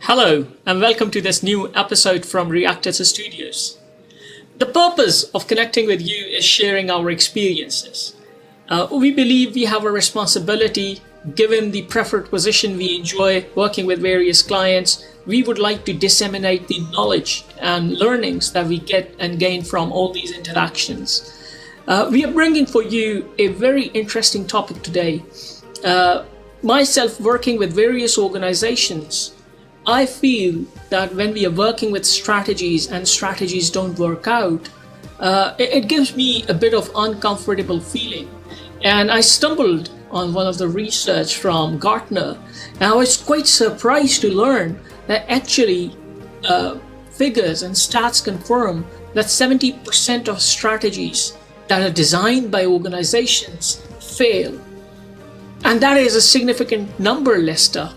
Hello, and welcome to this new episode from reactice Studios. The purpose of connecting with you is sharing our experiences. We believe we have a responsibility, given the preferred position we enjoy working with various clients. We would like to disseminate the knowledge and learnings that we get and gain from all these interactions. We are bringing for you a very interesting topic today. Myself working with various organizations, I feel that when we are working with strategies and strategies don't work out, it gives me a bit of uncomfortable feeling. And I stumbled on one of the research from Gartner, and I was quite surprised to learn that actually figures and stats confirm that 70% of strategies that are designed by organizations fail. And that is a significant number, Lester.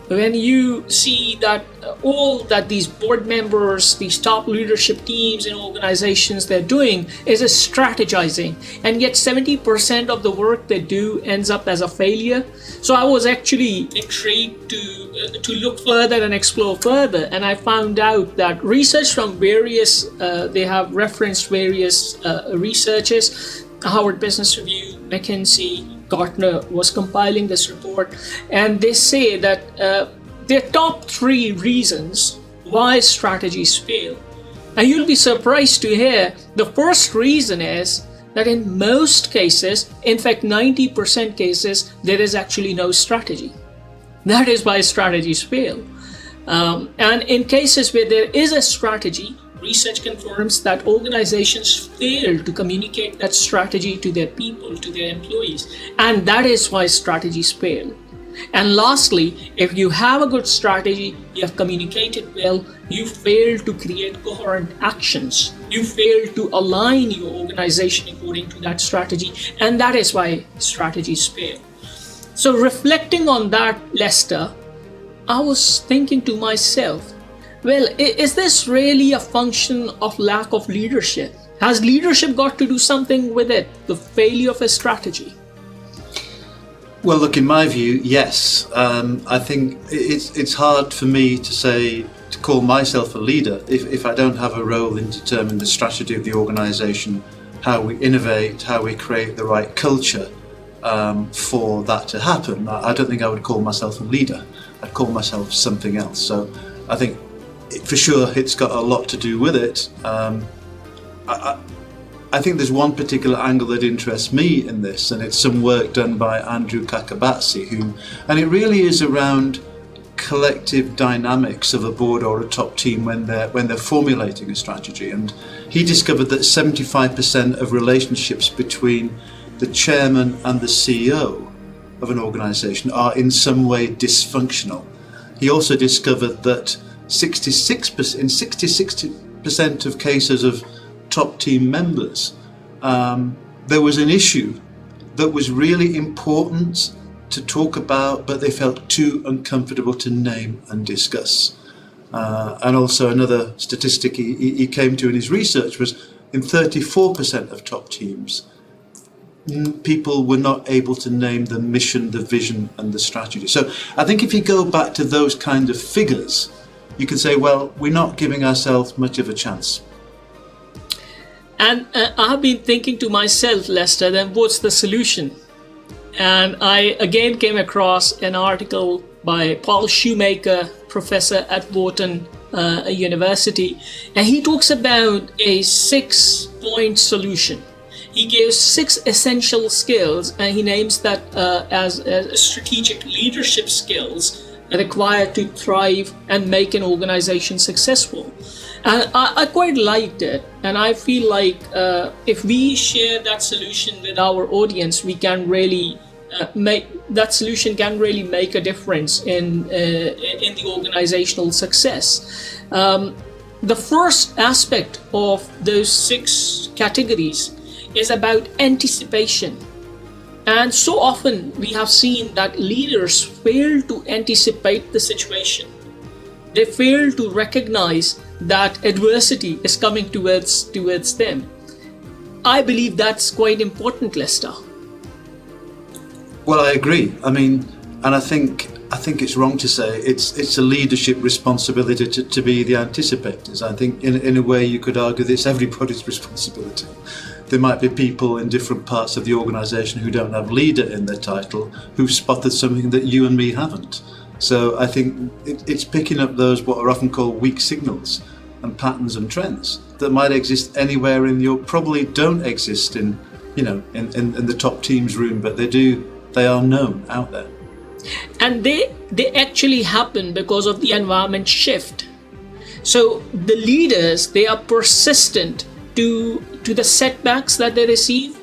When you see that all that these board members, these top leadership teams in organizations they're doing is strategizing, and yet 70% of the work they do ends up as a failure. So I was actually intrigued to look further and explore further, and I found out that research from various, they have referenced various researchers, Harvard Business Review, McKinsey, Gartner was compiling this report, and they say that their top 3 reasons why strategies fail. And you'll be surprised to hear the first reason is that in most cases, in fact 90% cases, there is actually no strategy. That is why strategies fail. And in cases where there is a strategy, research confirms that organizations fail to communicate that strategy to their people, to their employees, and that is why strategies fail. And lastly, if you have a good strategy, you have communicated well, you fail to create coherent actions, you fail to align your organization according to that strategy, and that is why strategies fail. So reflecting on that, Lester, I was thinking to myself, well, is this really a function of lack of leadership? Has leadership got to do something with it, the failure of a strategy? Well, look, in my view, yes. I think it's hard for me to call myself a leader if I don't have a role in determining the strategy of the organization, how we innovate, how we create the right culture for that to happen. I don't think I would call myself a leader. I'd call myself something else. So I think for sure it's got a lot to do with it. I think there's one particular angle that interests me in this, and it's some work done by Andrew Kakabatsi, and it really is around collective dynamics of a board or a top team when they're formulating a strategy. And he discovered that 75% of relationships between the chairman and the CEO of an organization are in some way dysfunctional. He also discovered that 66% of cases of top team members, there was an issue that was really important to talk about, but they felt too uncomfortable to name and discuss. And also another statistic he came to in his research was in 34% of top teams, people were not able to name the mission, the vision, and the strategy. So I think if you go back to those kind of figures, you can say, well, we're not giving ourselves much of a chance. And I've been thinking to myself, Lester, then what's the solution? And I again came across an article by Paul Shoemaker, professor at Wharton University, and he talks about a 6-point solution. He gives 6 essential skills, and he names that as strategic leadership skills required to thrive and make an organization successful. And I quite liked it, and I feel like if we share that solution with our audience, we can really make that solution can really make a difference in the organizational success. The first aspect of those 6 categories is about anticipation. And so often we have seen that leaders fail to anticipate the situation. They fail to recognize that adversity is coming towards them. I believe that's quite important, Lester. Well, I agree. I mean, and I think I think it's wrong to say it's a leadership responsibility to be the anticipators. I think in a way you could argue that it's everybody's responsibility. There might be people in different parts of the organisation who don't have leader in their title who've spotted something that you and me haven't. So I think it's picking up those what are often called weak signals and patterns and trends that might exist anywhere probably don't exist in the top team's room, but they are known out there. And they actually happen because of the environment shift. So the leaders, they are persistent to the setbacks that they receive,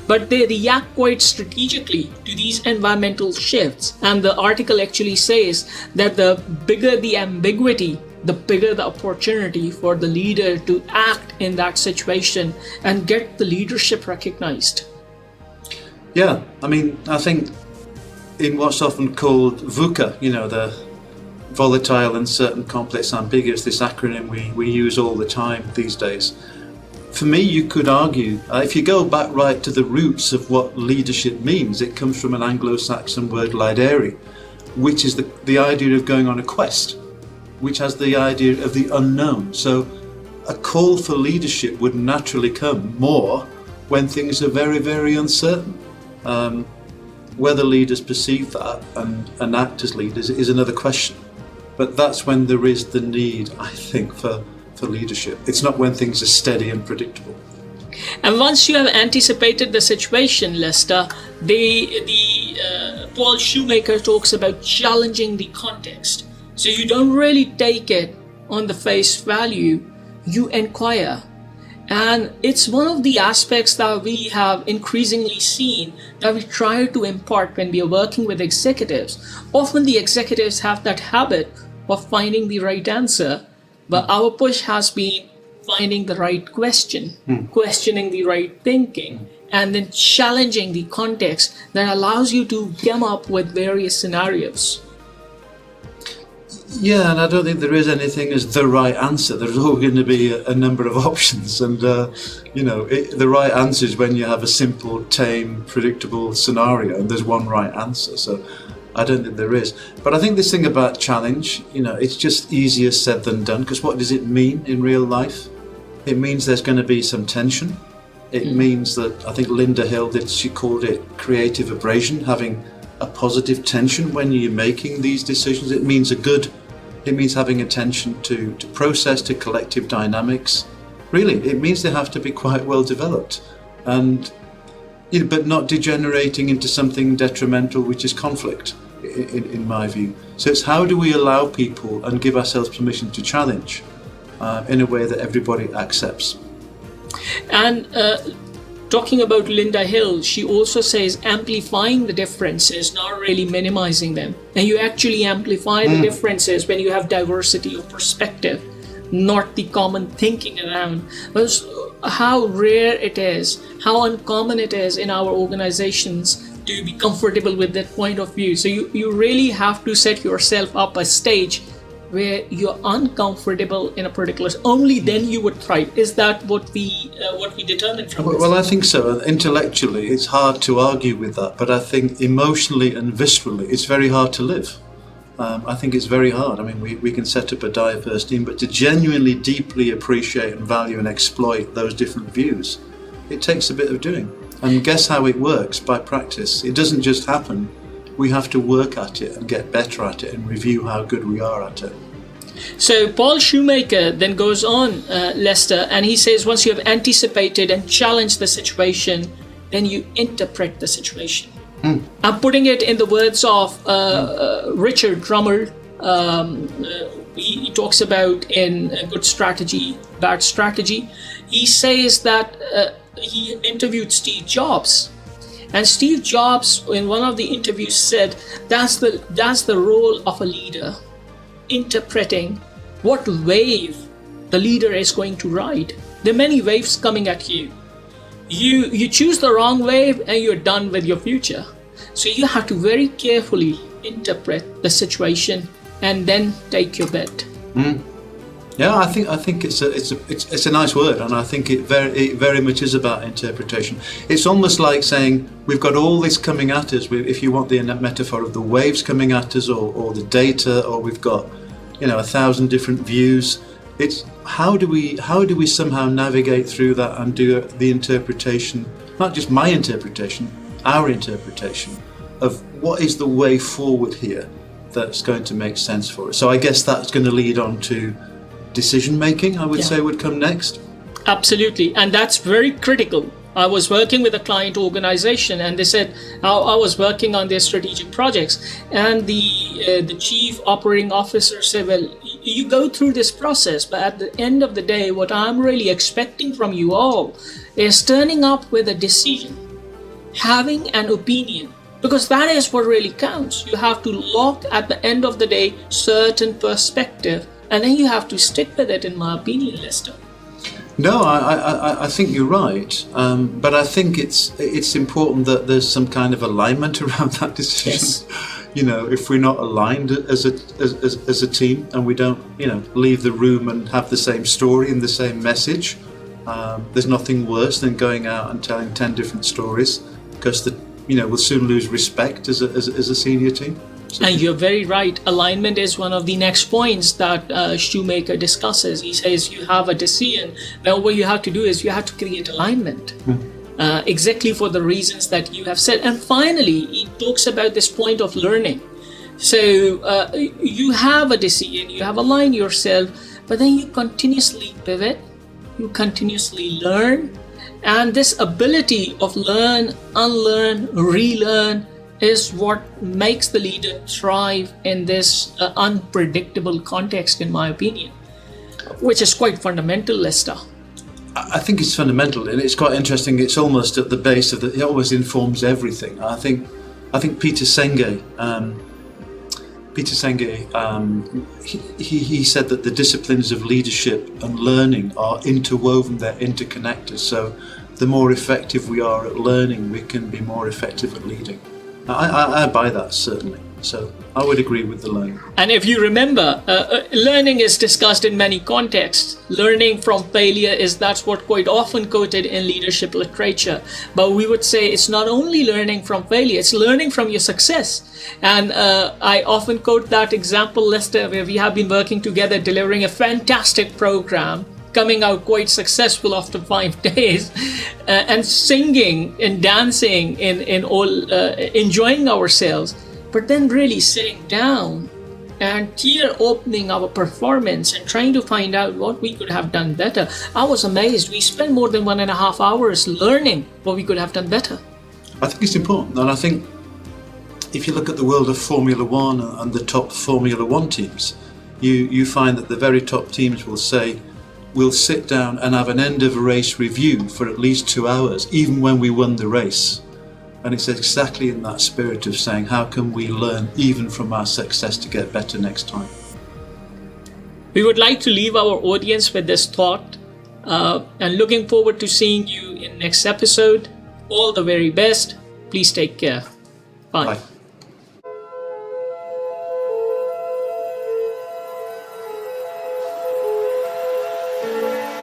but they react quite strategically to these environmental shifts. And the article actually says that the bigger the ambiguity, the bigger the opportunity for the leader to act in that situation and get the leadership recognized. Yeah, I think in what's often called VUCA, the volatile, uncertain, complex, ambiguous, this acronym we use all the time these days. For me, you could argue, if you go back right to the roots of what leadership means, it comes from an Anglo-Saxon word, lidere, which is the idea of going on a quest, which has the idea of the unknown. So a call for leadership would naturally come more when things are very, very uncertain. Whether leaders perceive that and act as leaders is another question. But that's when there is the need, I think, for leadership. It's not when things are steady and predictable. And once you have anticipated the situation, Lester, Paul Shoemaker talks about challenging the context. So you don't really take it on the face value, you inquire. And it's one of the aspects that we have increasingly seen that we try to impart when we are working with executives. Often the executives have that habit of finding the right answer, but our push has been finding the right question, questioning the right thinking, and then challenging the context that allows you to come up with various scenarios. Yeah, and I don't think there is anything as the right answer. There's always going to be a number of options, and the right answer is when you have a simple, tame, predictable scenario, and there's one right answer. So I don't think there is. But I think this thing about challenge, it's just easier said than done, because what does it mean in real life? It means there's going to be some tension. It means that, I think Linda Hill she called it creative abrasion, having a positive tension when you're making these decisions. It means having attention to process, to collective dynamics. Really, it means they have to be quite well developed, and but not degenerating into something detrimental, which is conflict, in my view. So it's how do we allow people and give ourselves permission to challenge in a way that everybody accepts. And talking about Linda Hill, she also says amplifying the differences, not really minimizing them. And you actually amplify the differences when you have diversity of perspective, not the common thinking around. Because how rare it is, how uncommon it is in our organizations to be comfortable with that point of view. So you really have to set yourself up a stage where you're uncomfortable in a particular, only then you would thrive. Is that what we determine from this? Well, I think so. Intellectually, it's hard to argue with that, but I think emotionally and viscerally, it's very hard to live. I think it's very hard. I mean, we can set up a diverse team, but to genuinely, deeply appreciate and value and exploit those different views, it takes a bit of doing. And guess how it works? By practice. It doesn't just happen. We have to work at it and get better at it and review how good we are at it. So Paul Shoemaker then goes on, Lester, and he says once you have anticipated and challenged the situation, then you interpret the situation. I'm putting it in the words of Richard Drummond. He talks about in Good Strategy, Bad Strategy. He says that he interviewed Steve Jobs. And Steve Jobs, in one of the interviews, said that's the role of a leader, interpreting what wave the leader is going to ride. There are many waves coming at you. You choose the wrong wave and you're done with your future. So you have to very carefully interpret the situation and then take your bet. Yeah, I think it's a nice word, and I think it very much is about interpretation. It's almost like saying we've got all this coming at us. If you want the metaphor of the waves coming at us, or the data, or we've got 1,000 different views. It's how do we somehow navigate through that and do the interpretation, not just my interpretation, our interpretation of what is the way forward here that's going to make sense for us. So I guess that's going to lead on to decision making, I would say, would come next. Absolutely, and that's very critical. I was working with a client organization, and they said I was working on their strategic projects, and the chief operating officer said, well, you go through this process, but at the end of the day, what I'm really expecting from you all is turning up with a decision, having an opinion, because that is what really counts. You have to lock at the end of the day certain perspective, and then you have to stick with it, in my opinion, Lester. No, I think you're right, but I think it's important that there's some kind of alignment around that decision. Yes. If we're not aligned as a team, and we don't leave the room and have the same story and the same message, there's nothing worse than going out and telling 10 different stories, because we'll soon lose respect as a senior team. And you're very right. Alignment is one of the next points that Shoemaker discusses. He says you have a decision. Now what you have to do is you have to create alignment, exactly for the reasons that you have said. And finally, he talks about this point of learning. So you have a decision, you have aligned yourself, but then you continuously pivot, you continuously learn. And this ability of learn, unlearn, relearn is what makes the leader thrive in this unpredictable context, in my opinion, which is quite fundamental, Lester. I think it's fundamental, and it's quite interesting. It's almost at the base of it always informs everything. I think Peter Senge, he said that the disciplines of leadership and learning are interwoven, they're interconnected. So the more effective we are at learning, we can be more effective at leading. I buy that, certainly. So I would agree with the learning. And if you remember, learning is discussed in many contexts. Learning from failure that's what quite often quoted in leadership literature. But we would say it's not only learning from failure, it's learning from your success. And I often quote that example, Lester, where we have been working together, delivering a fantastic program, coming out quite successful after 5 days, and singing and dancing in all, enjoying ourselves, but then really sitting down and tear opening our performance and trying to find out what we could have done better. I was amazed. We spent more than 1.5 hours learning what we could have done better. I think it's important, and I think if you look at the world of Formula One and the top Formula One teams, you find that the very top teams will say, we'll sit down and have an end of race review for at least 2 hours, even when we won the race. And it's exactly in that spirit of saying, how can we learn even from our success to get better next time? We would like to leave our audience with this thought, and looking forward to seeing you in next episode. All the very best. Please take care. Bye. Bye.